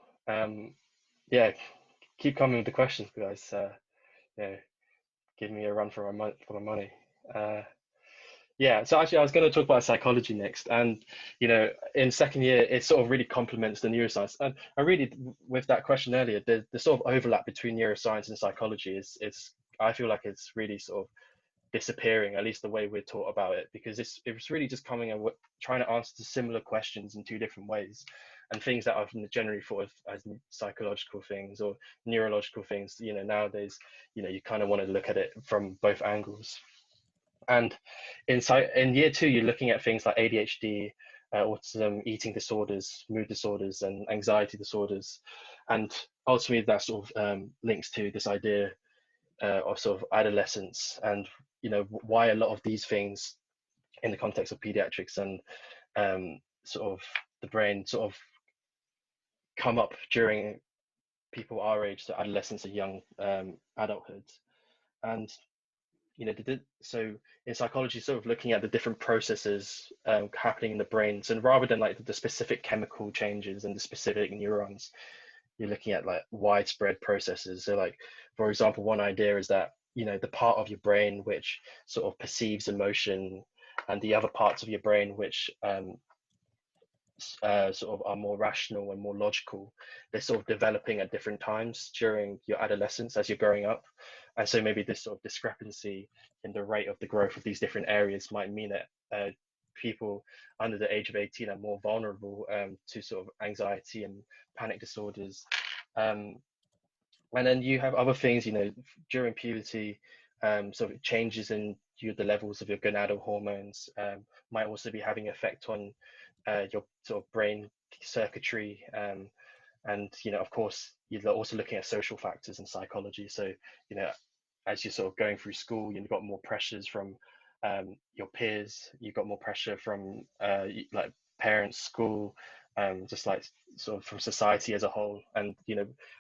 Yeah, keep coming with the questions, guys. Yeah, give me a run for my money. Yeah, so actually I was going to talk about psychology next, and you know, in second year it sort of really complements the neuroscience, and I really, with that question earlier, the sort of overlap between neuroscience and psychology is I feel like it's really sort of disappearing, at least the way we're taught about it, because it's really just coming and trying to answer similar questions in two different ways, and things that I've generally thought of as psychological things or neurological things, you know, nowadays, you know, you kind of want to look at it from both angles. And in year two, you're looking at things like ADHD, autism, eating disorders, mood disorders, and anxiety disorders, and ultimately that sort of links to this idea of sort of adolescence, and you know, why a lot of these things in the context of pediatrics and sort of the brain sort of come up during people our age, so adolescence and young adulthood. And you know, so in psychology, sort of looking at the different processes happening in the brain, so rather than like the specific chemical changes and the specific neurons, you're looking at like widespread processes. So like, for example, one idea is that, the part of your brain which sort of perceives emotion, and the other parts of your brain which sort of are more rational and more logical, they're sort of developing at different times during your adolescence as you're growing up. And so maybe this sort of discrepancy in the rate of the growth of these different areas might mean that people under the age of 18 are more vulnerable to sort of anxiety and panic disorders. And then you have other things, during puberty, sort of changes in the levels of your gonadal hormones might also be having effect on your sort of brain circuitry. And, of course, you're also looking at social factors and psychology. So, as you're sort of going through school, you've got more pressures from your peers, you've got more pressure from like parents, school, just like sort of from society as a whole. And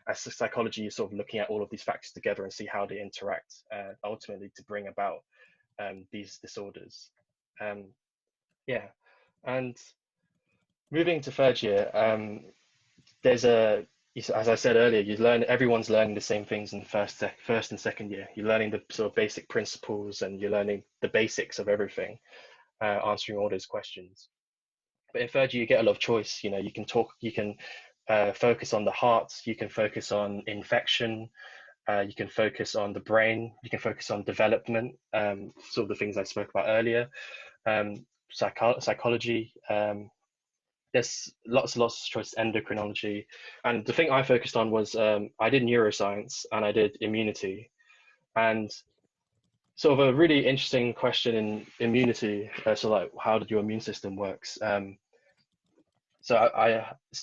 as a psychology, you're sort of looking at all of these factors together and see how they interact ultimately to bring about these disorders. Yeah, and moving to third year, there's as I said earlier, everyone's learning the same things in the first and second year. You're learning the sort of basic principles, and you're learning the basics of everything, answering all those questions. But in third year, you get a lot of choice. You can focus on the heart, you can focus on infection, you can focus on the brain, you can focus on development, sort of the things I spoke about earlier, psychology. There's lots of choice, endocrinology. And the thing I focused on was I did neuroscience and I did immunity. And sort of a really interesting question in immunity, so like how did your immune system works? So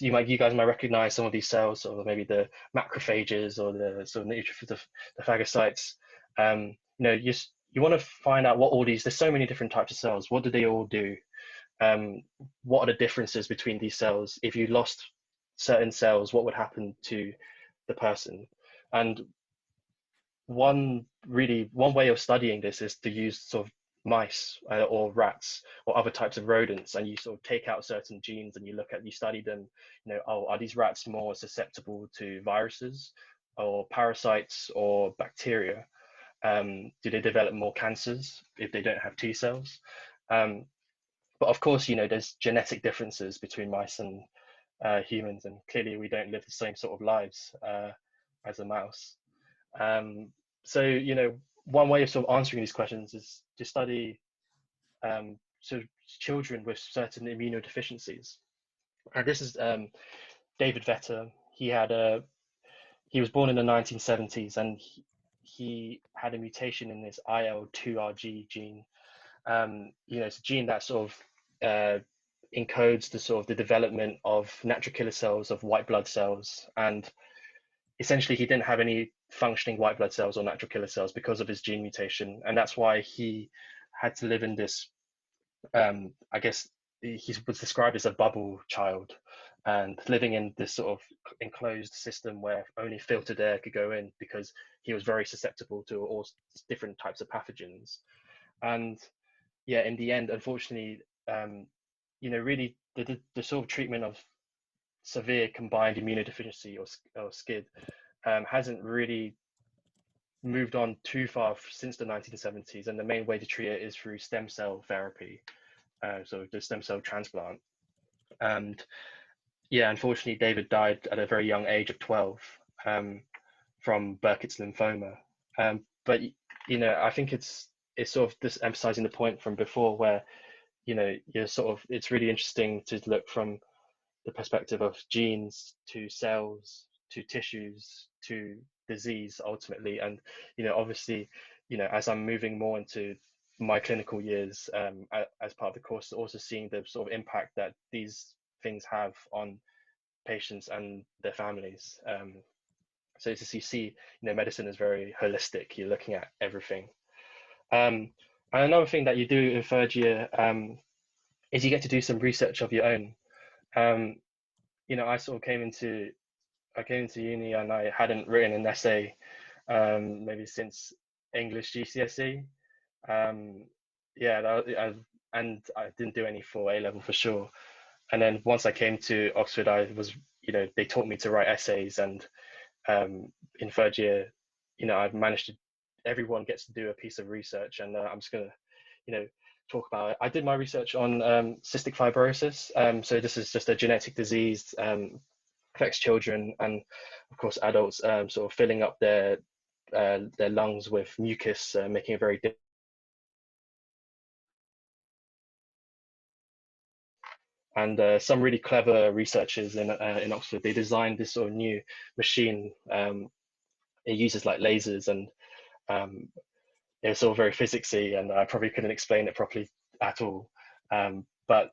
you guys might recognize some of these cells, or maybe the macrophages or the sort of the phagocytes. You want to find out what all these. There's so many different types of cells. What do they all do? What are the differences between these cells? If you lost certain cells, what would happen to the person? And one way of studying this is to use sort of mice or rats or other types of rodents, and you sort of take out certain genes and you study them. Are these rats more susceptible to viruses or parasites or bacteria? Do they develop more cancers if they don't have T cells? But of course, there's genetic differences between mice and humans, and clearly we don't live the same sort of lives as a mouse. So, one way of sort of answering these questions is to study sort of children with certain immunodeficiencies. And this is David Vetter. He was born in the 1970s, and he had a mutation in this IL-2RG gene. It's a gene that sort of encodes the development of natural killer cells, of white blood cells, and essentially he didn't have any functioning white blood cells or natural killer cells because of his gene mutation, and that's why he had to live in this I guess he was described as a bubble child, and living in this sort of enclosed system where only filtered air could go in because he was very susceptible to all different types of pathogens. And yeah, in the end, unfortunately, really the sort of treatment of severe combined immunodeficiency or SCID hasn't really moved on too far since the 1970s, and the main way to treat it is through stem cell therapy, so the stem cell transplant. And yeah, unfortunately, David died at a very young age of 12 from Burkitt's lymphoma. But I think it's sort of this emphasizing the point from before, where it's really interesting to look from the perspective of genes to cells to tissues to disease ultimately. And obviously, as I'm moving more into my clinical years as part of the course, also seeing the sort of impact that these things have on patients and their families. So as you see, medicine is very holistic. You're looking at everything. And another thing that you do in third year is you get to do some research of your own. I sort of came into uni and I hadn't written an essay maybe since English GCSE. And I didn't do any for A level for sure. And then once I came to Oxford, I was you know, they taught me to write essays, and in third year, you know, I've managed to, everyone gets to do a piece of research, and I'm just gonna, you know, talk about it. I did my research on cystic fibrosis. So this is just a genetic disease, affects children and of course adults, sort of filling up their lungs with mucus, making it very difficult. And some really clever researchers in Oxford, they designed this sort of new machine. It uses like lasers, and it's all very physicsy, and I probably couldn't explain it properly at all. But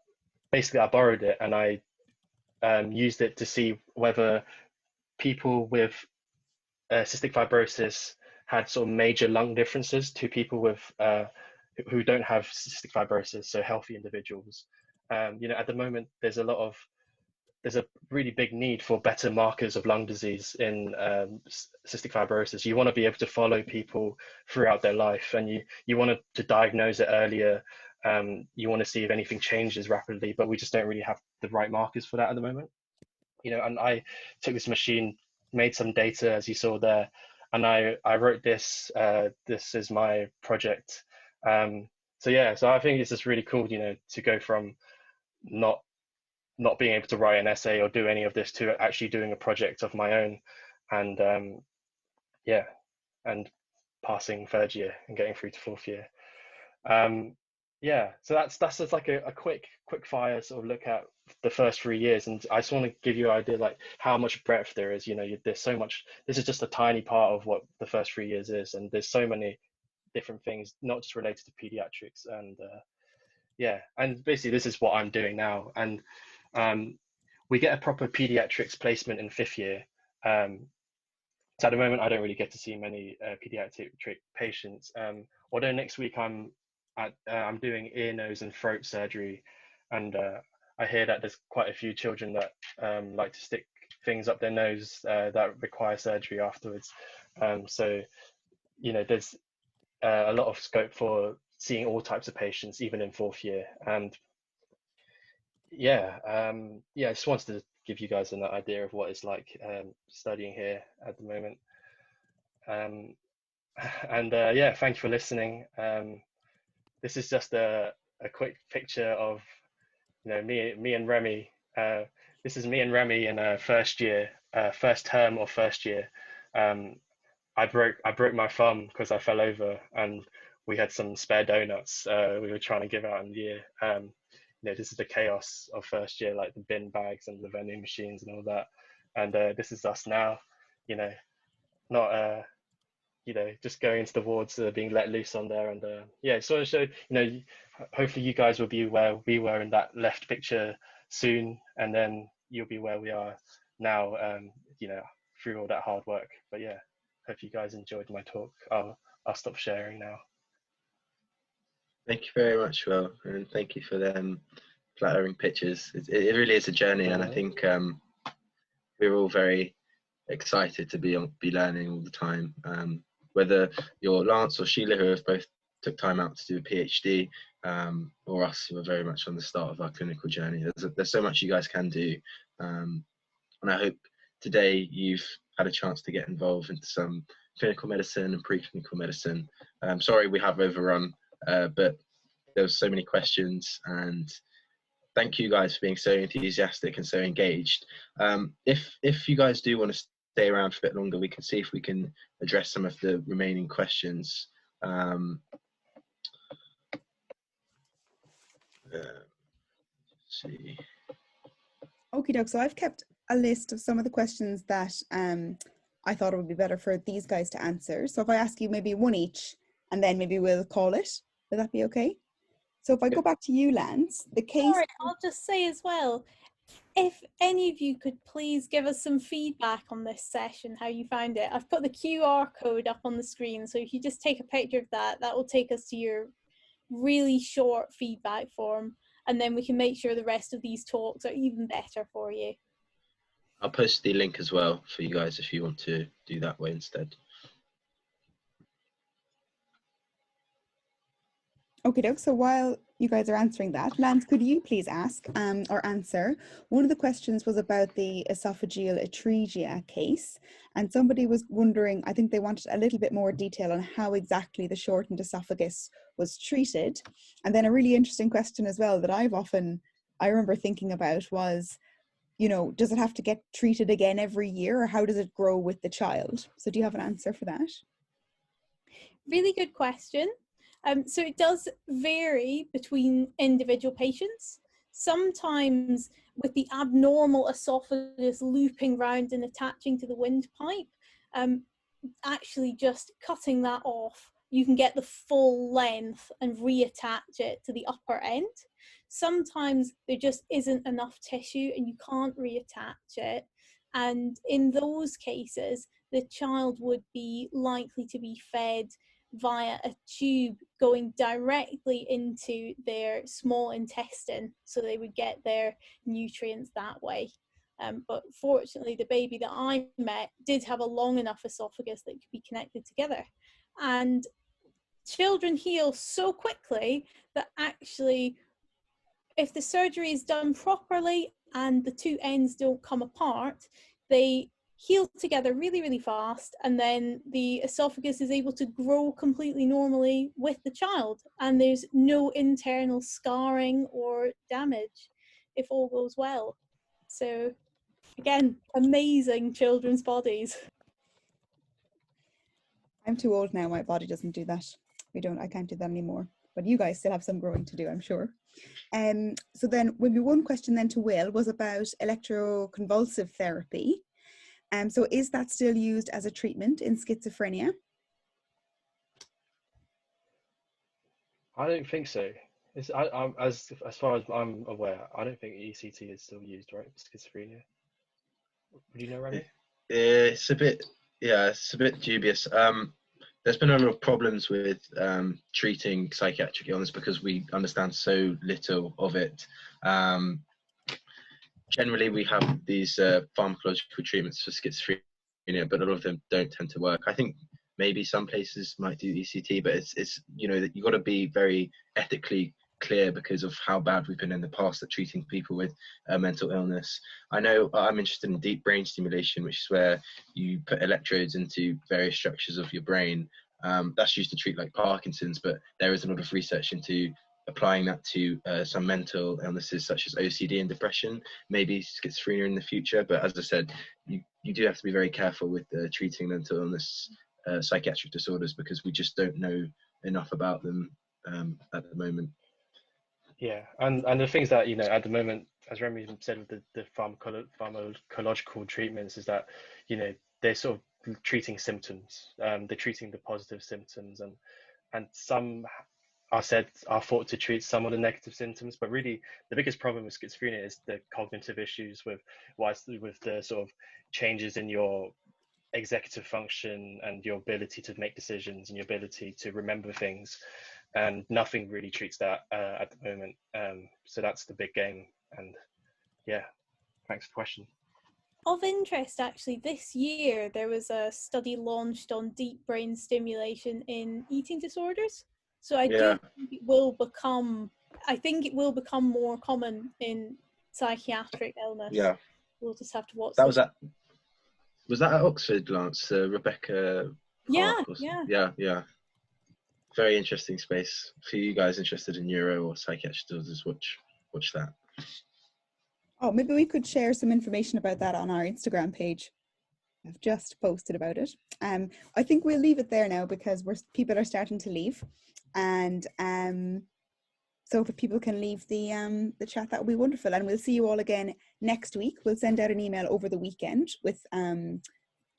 basically, I borrowed it and I used it to see whether people with cystic fibrosis had sort of major lung differences to people with who don't have cystic fibrosis, so healthy individuals. You know, at the moment, there's a really big need for better markers of lung disease in cystic fibrosis. You want to be able to follow people throughout their life, and you want to diagnose it earlier. You want to see if anything changes rapidly, but we just don't really have the right markers for that at the moment. You know, and I took this machine, made some data as you saw there, and I wrote this. This is my project. So yeah, so I think it's just really cool, you know, to go from not being able to write an essay or do any of this to actually doing a project of my own, and yeah, and passing third year and getting through to fourth year. Yeah, so that's just like a quick fire sort of look at the first 3 years, and I just want to give you an idea like how much breadth there is. You know, there's so much. This is just a tiny part of what the first 3 years is, and there's so many different things, not just related to pediatrics. And yeah, and basically this is what I'm doing now, and we get a proper pediatrics placement in fifth year. So at the moment, I don't really get to see many pediatric patients. Although next week I'm doing ear, nose, and throat surgery, and I hear that there's quite a few children that like to stick things up their nose that require surgery afterwards. So you know, there's a lot of scope for seeing all types of patients, even in fourth year. And yeah, I just wanted to give you guys an idea of what it's like studying here at the moment. And yeah, thank you for listening. This is just a quick picture of, you know, me and Remy. This is me and Remy in first year, first term of first year. I broke my thumb because I fell over, and we had some spare donuts we were trying to give out in the year. You know, this is the chaos of first year, like the bin bags and the vending machines and all that. And this is us now, you know, not you know, just going into the wards, being let loose on there. And yeah, so you know, hopefully you guys will be where we were in that left picture soon, and then you'll be where we are now, you know, through all that hard work. But yeah, hope you guys enjoyed my talk. I'll stop sharing now. Thank you very much, Will, and thank you for them flattering pictures. It really is a journey, and I think we're all very excited to be learning all the time. Whether you're Lance or Sheila, who have both took time out to do a PhD, or us, who are very much on the start of our clinical journey. There's so much you guys can do, and I hope today you've had a chance to get involved into some clinical medicine and preclinical medicine. Sorry we have overrun, but there was so many questions, and thank you guys for being so enthusiastic and so engaged. If you guys do want to stay around for a bit longer, we can see if we can address some of the remaining questions. See. Okie doke. So I've kept a list of some of the questions that I thought it would be better for these guys to answer. So if I ask you maybe one each, and then maybe we'll call it, would that be okay? So if I go back to you, Lance, the case... Sorry, I'll just say as well, if any of you could please give us some feedback on this session, how you found it. I've put the QR code up on the screen, so if you just take a picture of that, that will take us to your really short feedback form, and then we can make sure the rest of these talks are even better for you. I'll post the link as well for you guys if you want to do that way instead. Okay, doke. So while you guys are answering that. Lance, could you please ask or answer? One of the questions was about the esophageal atresia case, and somebody was wondering, I think they wanted a little bit more detail on how exactly the shortened esophagus was treated. And then a really interesting question as well that I remember thinking about was, you know, does it have to get treated again every year, or how does it grow with the child? So do you have an answer for that? Really good question. So it does vary between individual patients. Sometimes with the abnormal esophagus looping round and attaching to the windpipe, actually just cutting that off, you can get the full length and reattach it to the upper end. Sometimes there just isn't enough tissue and you can't reattach it. And in those cases, the child would be likely to be fed via a tube going directly into their small intestine, so they would get their nutrients that way. But fortunately, the baby that I met did have a long enough esophagus that could be connected together. And children heal so quickly that actually, if the surgery is done properly and the two ends don't come apart, they heal together really, really fast, and then the esophagus is able to grow completely normally with the child, and there's no internal scarring or damage if all goes well. So again, amazing children's bodies. I'm too old now, my body doesn't do that. I can't do that anymore. But you guys still have some growing to do, I'm sure. So then maybe one question then to Will was about electroconvulsive therapy. So is that still used as a treatment in schizophrenia? I don't think so. As far as I'm aware, I don't think ECT is still used, right, for schizophrenia. Do you know, Remy? It's a bit dubious. There's been a lot of problems with treating psychiatric illness because we understand so little of it. Generally, we have these pharmacological treatments for schizophrenia, but a lot of them don't tend to work. I think maybe some places might do ECT, but it's you know, that you've got to be very ethically clear because of how bad we've been in the past at treating people with mental illness. I know I'm interested in deep brain stimulation, which is where you put electrodes into various structures of your brain. That's used to treat like Parkinson's, but there is a lot of research into applying that to some mental illnesses such as OCD and depression, maybe schizophrenia in the future. But as I said, you do have to be very careful with treating mental illness, psychiatric disorders, because we just don't know enough about them at the moment. Yeah, and the things that, you know, at the moment, as Remy said, with the pharmacological treatments, is that, you know, they're sort of treating symptoms. They're treating the positive symptoms, and some are thought to treat some of the negative symptoms, but really the biggest problem with schizophrenia is the cognitive issues with the sort of changes in your executive function and your ability to make decisions and your ability to remember things, and nothing really treats that at the moment. So that's the big game. And yeah, thanks for the question. Of interest, actually, this year there was a study launched on deep brain stimulation in eating disorders. So I do think it will become more common in psychiatric illness. Yeah, we'll just have to watch. Was that at Oxford, Lance? Rebecca? Yeah. Yeah. Very interesting space for you guys interested in neuro or psychiatric disorders. Watch that. Oh, maybe we could share some information about that on our Instagram page. I've just posted about it. I think we'll leave it there now because people are starting to leave, and so if people can leave the chat, that would be wonderful. And we'll see you all again next week. We'll send out an email over the weekend with to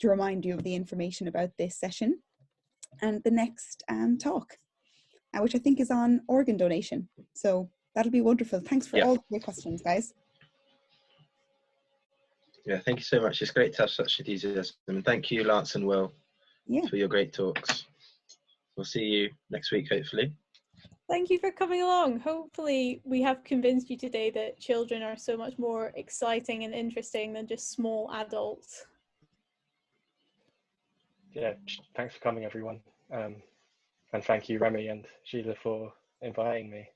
remind you of the information about this session and the next talk, which I think is on organ donation. So that'll be wonderful. Thanks for all your questions, guys. Yeah, thank you so much. It's great to have such enthusiasm. And thank you, Lance and Will, for your great talks. We'll see you next week, hopefully. Thank you for coming along. Hopefully we have convinced you today that children are so much more exciting and interesting than just small adults. Yeah, thanks for coming, everyone. And thank you, Remy and Sheila, for inviting me.